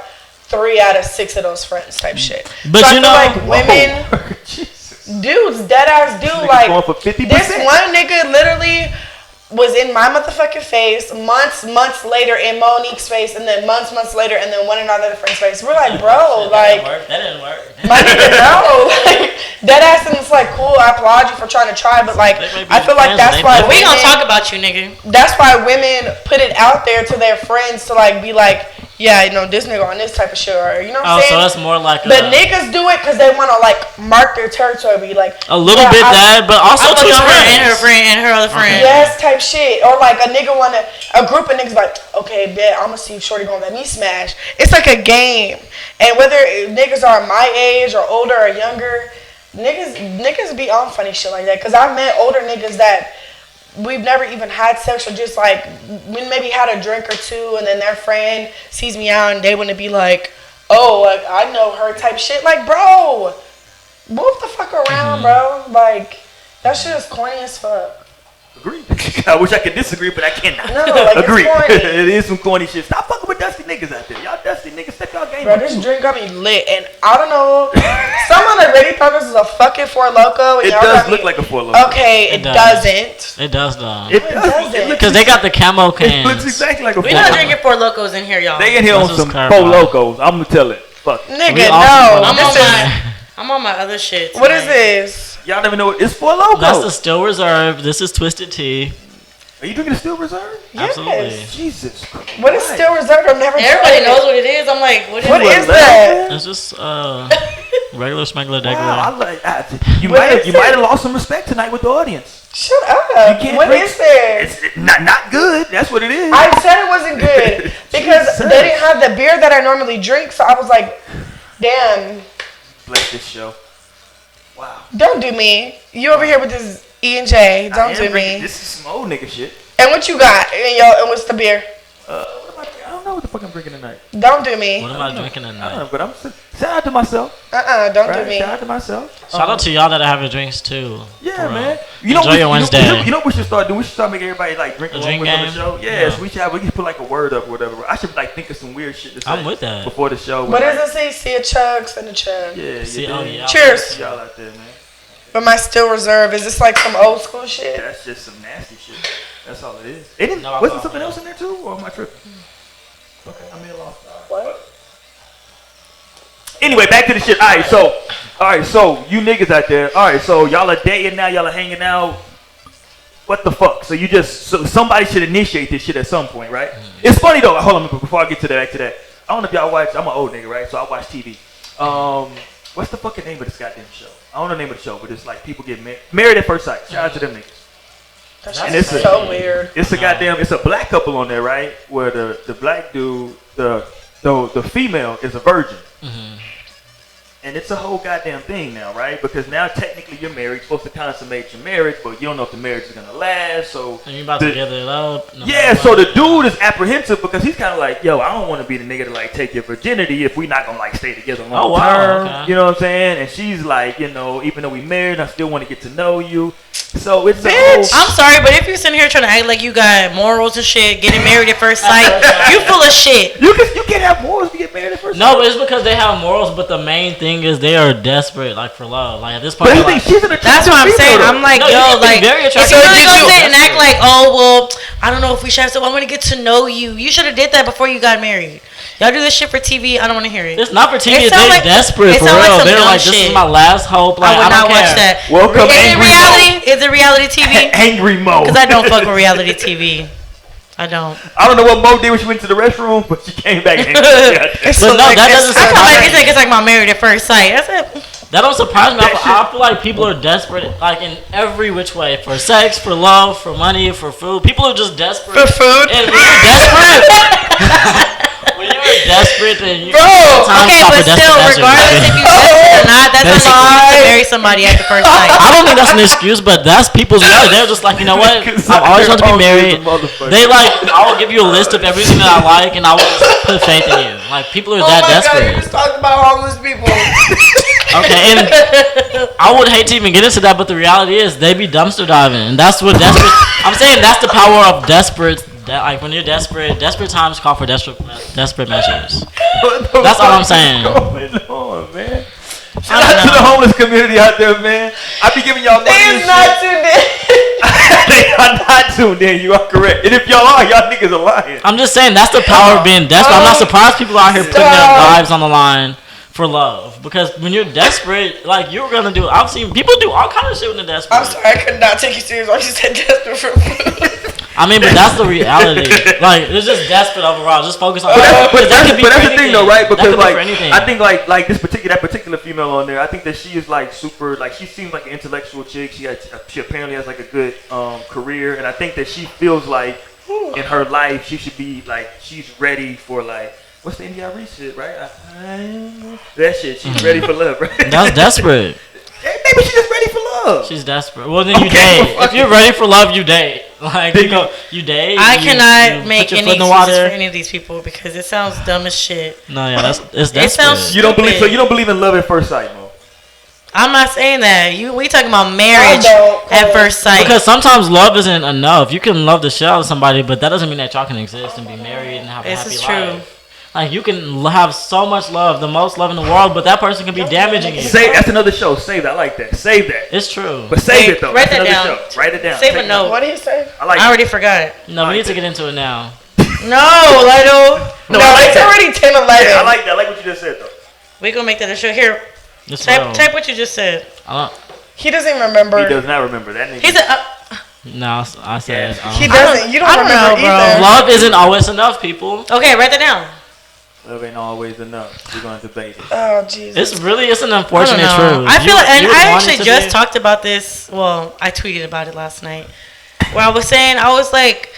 3 out of 6 of those friends type shit. But so you I know- feel like women, Whoa. Jesus. dudes, dead ass dude, Niggas like going for 50%. this one nigga literally was in my motherfucking face months later in Monique's face and then months later and then one another friend's face. We're like, bro, like That didn't work. my nigga, no, like dead ass, and it's like cool. I applaud you for trying to try, but like They may be I feel like friends, that's they why may- We gonna women- talk about you, nigga. That's why women put it out there to their friends to like be like, yeah, you know, this nigga on this type of shit, or you know what Oh, I'm so saying? that's more like But niggas do it because they want to like mark their territory, be like a little yeah, bit I- that, but also I to fucked his her and her friends. friend and her other friend. yes type shit, or like a nigga a group of niggas like, okay, bet I'm gonna see if Shorty gonna let me smash. It's like a game, and whether niggas are my age or older or younger, niggas be on funny shit like that. Cause I've met older niggas that we've never even had sex or just like we maybe had a drink or two and then their friend sees me out and they want to be like, oh, like, I know her type shit. Like, bro, move the fuck around, bro. Like, that shit is corny as fuck. Agree. I wish I could disagree, but I cannot. No, like, it's agree. corny. It is some corny shit. Stop fucking with dusty niggas out there. Y'all dusty niggas, step y'all game Bro, up, this too. drink got me lit, and I don't know. Someone already thought this was a fucking Four Loko. And It y'all does got look me- like a Four Loko. Okay, It it does. doesn't. It does though. It does does. it? Because they got the camo It looks cans. exactly like a We Four not Loko. drinking Four Locos in here, y'all. They in here Let's on just some clarify. Four Locos. I'm gonna tell it. Fuck. Nigga, We no. also- I'm This on is, my I'm on my other shit. what is tonight. this? Y'all never know what it's Four Loko. That's the Still Reserve. This is Twisted Tea. Are you drinking a Steel Reserve? Absolutely. Yes. Jesus Christ. What is Still Reserved? I've never Everybody tried knows it. what it is. I'm like, what is What it? is that? It's just regular smuggler degular. Wow, you What might is have it? lost some respect tonight with the audience. Shut up. You can't What drink- is this? It's not good. That's what it is. I said it wasn't good because Jesus. they didn't have the beer that I normally drink, so I was like, damn, Bless this show. Wow. don't do me. You over here with this E&J. I Don't am do drinking- me. This is some old nigga shit. And what you got? And what's the beer? What am I don't know what the fuck I'm drinking tonight. Don't do me. What am I drinking I don't tonight? know, but I'm shout out to myself. Don't Right? do me. Shout out to myself. Shout out to y'all that are having drinks too. Yeah, For real. man. Enjoy your Wednesday. You know what we should start doing? We should start making everybody like drink A along drink with us on the game? show. Yeah, Yeah. so we can put like a word up or whatever. I should like think of some weird shit to say. I'm with that. Before the show. What like, does it say? See a chug, send a chug. Yeah, See, yeah. oh, yeah. Cheers. Y'all out there, man. But my Still Reserve, is this like some old school shit? That's just some nasty shit. That's all it is. It didn't. No, I Wasn't thought- something else in there too, or am I tripping? Okay, I made a loss. What? Anyway, back to the shit. All right, so you niggas out there. All right, so y'all are dating now. Y'all are hanging out. What the fuck? So somebody should initiate this shit at some point, right? It's funny though. Hold on, before I get to that, back to that. I don't know if y'all watch. I'm an old nigga, right? So I watch TV. what's the fucking name of this goddamn show? I don't know the name of the show, but it's like people get married at first sight. Shout out to them niggas. And it's so weird. It's a goddamn. It's a black couple on there, right? Where the black dude, the female is a virgin. Mm-hmm. And it's a whole goddamn thing now, right? Because now technically you're married, you're supposed to consummate your marriage, but you don't know if the marriage is gonna last. So And you about to gather it up. No yeah, so the dude is apprehensive because he's kind of like, yo, I don't want to be the nigga to like take your virginity if we not gonna like stay together long term. Okay. You know what I'm saying? And she's like, you know, even though we married, I still want to get to know you. So it's I'm sorry, but if you're sitting here trying to act like you got morals and shit, getting married at first sight, you full of shit. You can't have morals to get married at first sight. No, but it's because they have morals. But the main thing is they are desperate, like for love. Like at this point, But like, she's an That's what I'm saying. I'm like, No, you yo, can be like, very if attractive. you really So go did you- sit and act like, oh, well, I don't know if we should have, so I want to get to know you. You should have did that before you got married. Y'all do this shit for TV. I don't want to hear it. it's not for TV. It They're sound like- desperate it for sound like real. some They're dumb like, this shit. is my last hope. Like, I would not don't watch care. that. Welcome, Is it Angry reality? Is it reality TV? Angry Mo. Because I don't fuck with reality TV. I don't. I don't know what Mo did when she went to the restroom, but she came back angry. It's But so no, like that this. doesn't I feel like surprise it's like my married at first sight. That's it. That don't surprise me. I feel like people are desperate, like in every which way, for sex, for love, for money, for food. People are just desperate. For food? And when you're desperate, when you're desperate, then you. Bro, Okay, but still, regardless if you desperate or not, that's Basically. not an excuse to marry somebody at the first sight. I don't think that's an excuse, but that's people's reality. They're just like, you know what? I've always wanted to be married. They like, I will give you a list of everything that I like, and I will just put faith in you. Like people are that God, you desperate. just talked about homeless people. Okay, and I would hate to even get into that, but the reality is they be dumpster diving, and that's what desperate. I'm saying that's the power of desperate. Like when you're desperate, desperate times call for desperate measures. That's all I'm saying. What's going on, man? Shout out to the homeless community out there, man. I be giving y'all money and They's not shit. tuned in. They are not tuned in. You are correct. And if y'all are, y'all niggas are lying. I'm just saying that's the power of being desperate. I'm not surprised people out here putting their lives on the line for love, because when you're desperate, like you're gonna do. I've seen people do all kind of shit when they're desperate. I'm sorry, I could not take you serious when you said desperate for food. I mean, but that's the reality. Like it's just desperate overall. Just focus on. But that could be that's for the thing, anything. though, right? That Because could be like for anything. I think like that particular female on there, I think that she is like super, like she seems like an intellectual chick. She apparently has like a good career, and I think that she feels like in her life she should be like, she's ready for like, what's the NDRE shit, right? That shit. She's ready for love, right? That's desperate. Maybe she's just ready for love. She's desperate. Well, then you Okay, date. If you're ready for love, you date. Like Then you go, you date. I you cannot put make your any foot in the excuses for water. any of these people because it sounds dumb as shit. No, yeah, it's desperate. It sounds You don't believe, so stupid. you don't believe in love at first sight, Mo? I'm not saying that. We talking about marriage don't. at first sight. Because sometimes love isn't enough. You can love the shit out of somebody, but that doesn't mean that y'all can exist and be married and have a This happy is true. life. Like you can have so much love, the most love in the world, but that person can be damaging you. That's another show. Save that. I like that. Save that. It's true. But save Hey, it though. write That's that another down. show. Write it down. Save Take a note. What did he say? I like I already forgot. No, we need to get into it now. No, Lido. No, I like it's that. already 10:11. Yeah, I like that. I like what you just said though. We gonna make that a show. Here, It's type real. what you just said. I He doesn't remember. He does not remember that nigga. He said, don't, no, I said. He doesn't. You don't I don't remember know, bro. either. Love isn't always enough, people. okay, write that down. Love ain't always enough. We're gonna debate it. Oh Jesus. It's an I don't unfortunate know. truth. I feel, and You I want it actually to just be- talked about this. Well, I tweeted about it last night, where I was saying I was like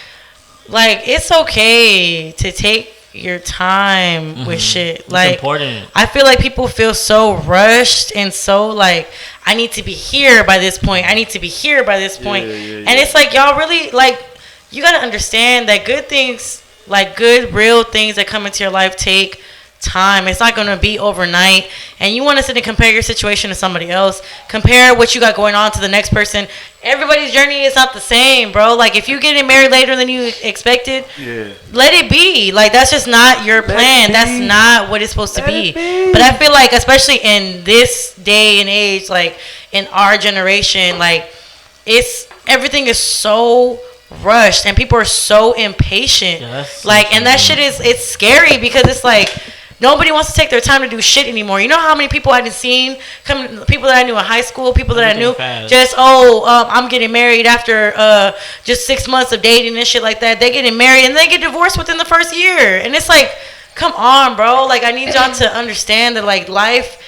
it's okay to take your time with shit. It's Like important. I feel like people feel so rushed and so like I need to be here by this point. I need to be here by this point. And it's like y'all really like you gotta understand that good things, like good real things that come into your life take time. It's not gonna be overnight. And you wanna sit and compare your situation to somebody else. Compare what you got going on to the next person. Everybody's journey is not the same, bro. Like if you're getting married later than you expected, Yeah. let it be. Like that's just not your plan. That's not what it's supposed to be. But I feel like especially in this day and age, like in our generation, like it's everything is so rushed and people are so impatient. Yeah, that's like and that shit is it's scary because it's like nobody wants to take their time to do shit anymore. You know how many people I've seen people that I knew in high school, people that I knew Everything fast. just I'm getting married after just 6 months of dating and shit like that. They getting married and they get divorced within the first year. And it's like, come on, bro. Like I need y'all to understand that like life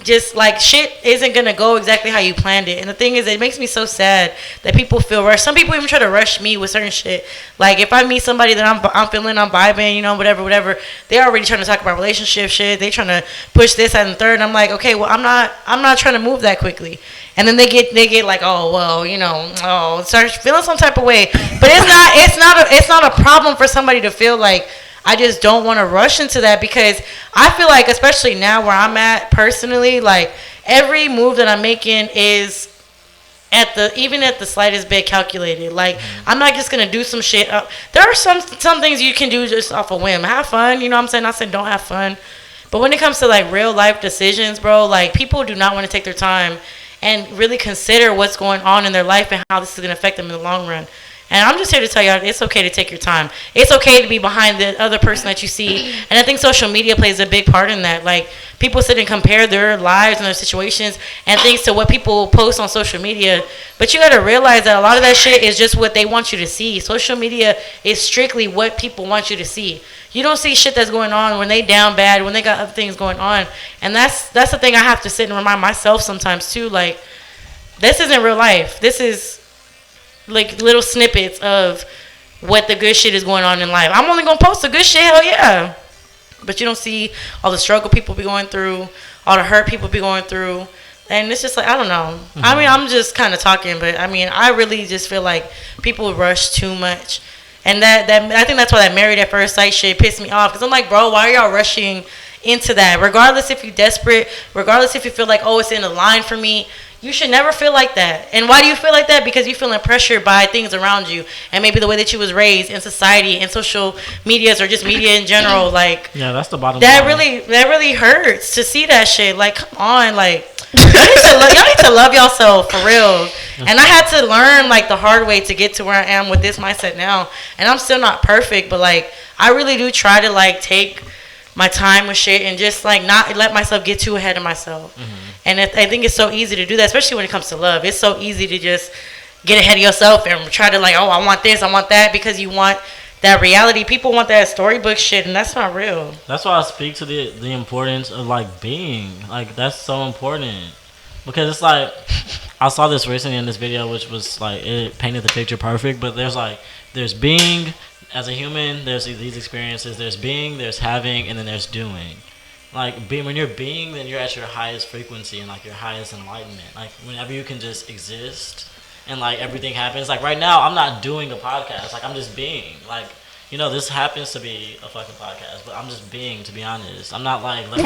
just like shit isn't gonna go exactly how you planned it. And the thing is, it makes me so sad that people feel rushed. Some people even try to rush me with certain shit. Like if I meet somebody that I'm feeling, I'm vibing, you know, whatever, they're already trying to talk about relationship shit. They trying to push this and the third. And I'm like, okay, well, I'm not trying to move that quickly. And then they get like, oh well, you know, start feeling some type of way. But it's not a problem for somebody to feel like, I just don't want to rush into that, because I feel like, especially now where I'm at personally, like every move that I'm making is even at the slightest bit calculated. Like I'm not just gonna do some shit. There are some things you can do just off a whim. Have fun, you know what I'm saying? I said don't have fun, but when it comes to like real life decisions, bro, like people do not want to take their time and really consider what's going on in their life and how this is gonna affect them in the long run. And I'm just here to tell y'all, it's okay to take your time. It's okay to be behind the other person that you see. And I think social media plays a big part in that. Like, people sit and compare their lives and their situations and things to what people post on social media. But you got to realize that a lot of that shit is just what they want you to see. Social media is strictly what people want you to see. You don't see shit that's going on when they down bad, when they got other things going on. And that's the thing I have to sit and remind myself sometimes, too. Like, this isn't real life. This is like little snippets of what the good shit is going on in life. I'm only gonna post the good shit, hell yeah. But you don't see all the struggle people be going through, all the hurt people be going through. And it's just like, I don't know. Mm-hmm. I mean, I'm just kind of talking, but I mean, I really just feel like people rush too much. And that I think that's why that Married at First Sight shit pissed me off. Because I'm like, bro, why are y'all rushing into that? Regardless if you're desperate, regardless if you feel like, oh, it's in the line for me, you should never feel like that. And why do you feel like that? Because you're feeling pressured by things around you, and maybe the way that you was raised in society and social medias or just media in general. Like, yeah, that's the bottom line. That really hurts to see that shit. Like, come on, like y'all need to love yourself for real. And I had to learn like the hard way to get to where I am with this mindset now. And I'm still not perfect, but like I really do try to like take my time with shit and just like not let myself get too ahead of myself. Mm-hmm. And I think it's so easy to do that, especially when it comes to love. It's so easy to just get ahead of yourself and try to like, oh, I want this, I want that, because you want that reality. People want that storybook shit, and that's not real. That's why I speak to the importance of like being. Like that's so important, because it's like I saw this recently in this video, which was like it painted the picture perfect. But there's being as a human, there's these experiences, there's being, there's having, and then there's doing. Like when you're being, then you're at your highest frequency and like your highest enlightenment. Like whenever you can just exist and like everything happens. Like right now, I'm not doing a podcast. Like I'm just being. Like, you know, this happens to be a fucking podcast, but I'm just being, to be honest. I'm not like let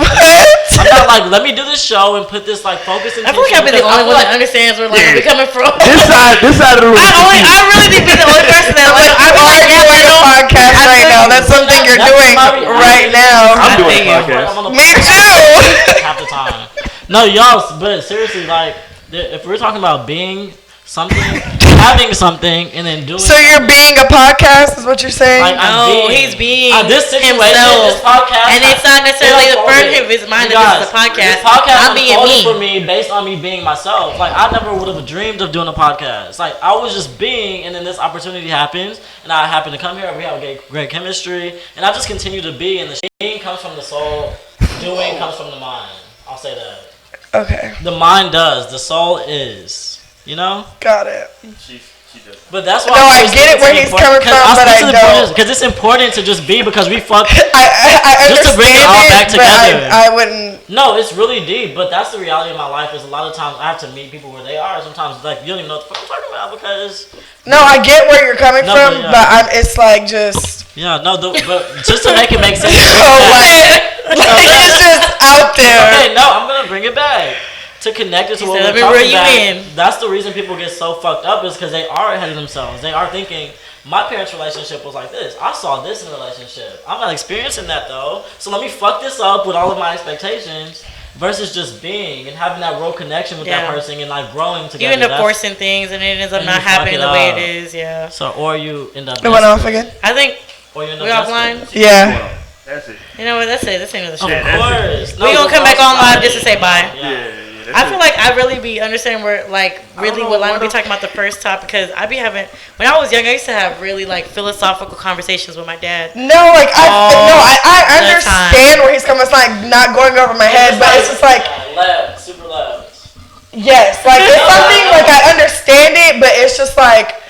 me do this show and put this like focus into. I feel like I've been the only one that understands where like we're coming from. This side of the room. I really need to be the only person that like I'm already doing a podcast right now. That's something you're doing right now. I'm doing a podcast. Me too. Half the time. No, y'all, but seriously, like if we're talking about being something, having something, and then doing. So you're being a podcast, is what you're saying? Like, no, he's being this situation, himself. this podcast, and it's not necessarily the front of his mind that this is a podcast. This podcast I'm being me. For me based on me being myself. Like I never would have dreamed of doing a podcast. Like I was just being, and then this opportunity happens, and I happen to come here. We have great chemistry, and I just continue to be. And the being comes from the soul, doing comes from the mind. I'll say that. Okay. The mind does. The soul is. You know? Got it. She does. But that's why. No, I get it where he's coming from, but I don't. Because it's important to just be, because we fuck. I just to bring it all back together. I wouldn't. No, it's really deep, but that's the reality of my life. Is a lot of times I have to meet people where they are. Sometimes like you don't even know what the fuck I'm talking about because. No, I get where you're coming from, but it's like just. Yeah, no, but just to make it make sense. It's just out there. Okay, no, I'm gonna bring it back. To connect it to what we're talking about. That's the reason people get so fucked up, is because they are ahead of themselves. They are thinking, my parents' relationship was like this. I saw this in a relationship. I'm not experiencing that though. So let me fuck this up with all of my expectations versus just being and having that real connection with that person and like growing together. You end up forcing things and it ends up not happening the way it is. Yeah. So or you end up. It went off again. I think. Or you end up. We offline. Yeah. That's it. You know what? That's it. That's the end of the show. Of course. We're gonna come back on live just to say bye. Yeah. I feel like I really be understanding where like really what I'm be talking about the first topic, because I be having when I was young I used to have really like philosophical conversations with my dad. No, like I understand where he's coming. It's like not going over my head, but it's just like Left, super left. Yes, like it's something like I understand it, but it's just like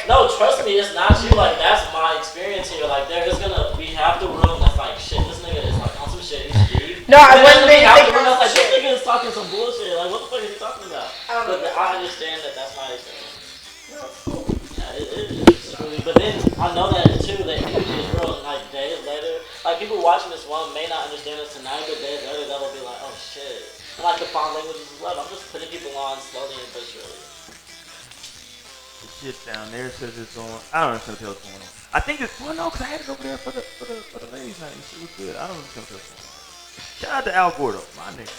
No, trust me, it's not you. Like that's my experience here. Like there is we have the room that's like shit. This nigga is like on some shit. He's deep. No, I And then wouldn't we have think the room that's like shit. this nigga is talking some bullshit. Like what the fuck is he talking about? But I understand that that's my experience. Yeah, it is truly. But then I know that too. That energy is real. And like days later, like people watching this one may not understand this tonight, but days later they'll be like, oh shit. And like the foreign languages as well. I'm just putting people on slowly and but surely. The shit down there says it's on. I don't know what's going on. I think it's no, cause I had it over there for the ladies' night. It was good. I don't know what's going on. Shout out to Al Gordo, my nigga.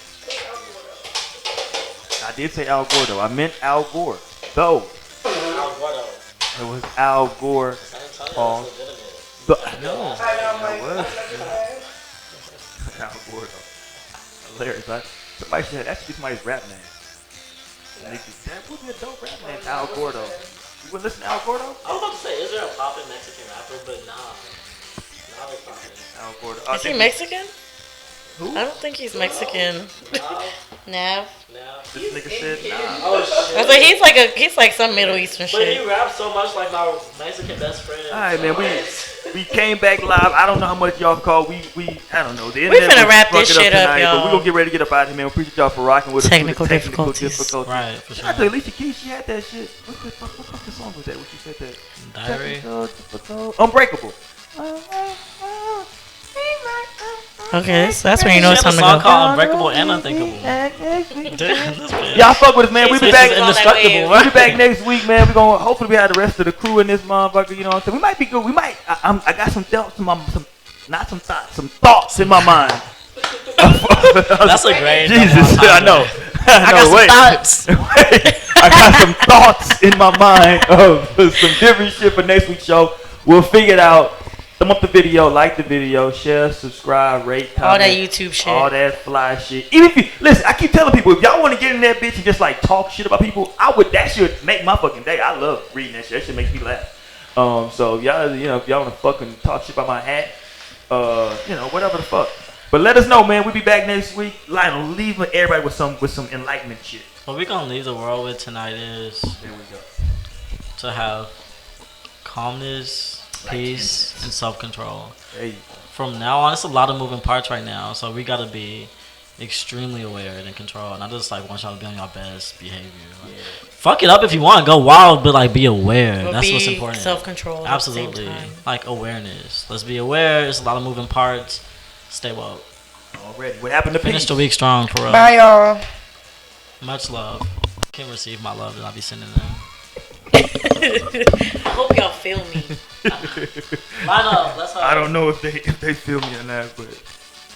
I did say Al Gordo. I meant Al Gore. Though Al Gordo. it was Al Gore. Paul. I know. It was. Al Gordo. Hilarious. Somebody said that should be somebody's rap name. That would be a dope rap name, Al Gordo. You wouldn't listen to Al Gordo? I was about to say, is there a poppin' Mexican rapper? But nah. Not a poppin'. Al Gordo. Is he Mexican? Who? I don't think he's Mexican. Nav. Nah. This nigga said nah. Oh shit. I was like, he's like some Middle Eastern But he shit. raps so much like my Mexican best friend. Alright, man, we came back live. I don't know how much y'all call. We I don't know. The We internet finna was wrap this fucking shit up, tonight, y'all. But we gonna get ready to get up out of here, man. We appreciate y'all for rocking with us. through the Technical difficulties. Right, for Shout out to sure. Alicia Keys. She had that shit. What the song was that? What she said that? Diary. Unbreakable. Okay, so that's when you know She it's had a time to song go. called Unbreakable and Unthinkable. Y'all fuck with us, man. We be This back. is on that indestructible. wave. We'll be back next week, man. We're gonna hopefully we have the rest of the crew in this motherfucker. You know what I'm saying? We might be good. We might. I got some thoughts in my some thoughts in my mind. That's a great. Jesus, I know. I got some wait. thoughts. Wait. I got some thoughts in my mind of some different shit for next week's show. We'll figure it out. Thumb up the video, like the video, share, subscribe, rate, comment. All that YouTube shit. All that fly shit. Even if you listen, I keep telling people if y'all want to get in that bitch and just like talk shit about people, that should make my fucking day. I love reading that shit. That shit makes me laugh. So y'all, if y'all want to fucking talk shit about my hat, whatever the fuck. But let us know, man. We'll be back next week. Lionel, leave everybody with some enlightenment shit. What we're gonna leave the world with tonight is There we go. to have calmness, peace, and self-control. There you go. From now on, it's a lot of moving parts right now, so we gotta be extremely aware and in control. And I just like want y'all to be on your best behavior. Like, fuck it up if you want, go wild, but like be aware. But That's what's be important. self-control. Absolutely, At the same time. like awareness. Let's be aware. It's a lot of moving parts. Stay woke. Already. What happened to Finish peace? the week strong for real. Bye, y'all. Much love. Can receive my love that I'll be sending them. I hope y'all feel me. Line up. Let's I don't know if they feel me or not, but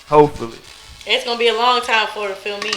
hopefully. It's gonna be a long time for it to feel me.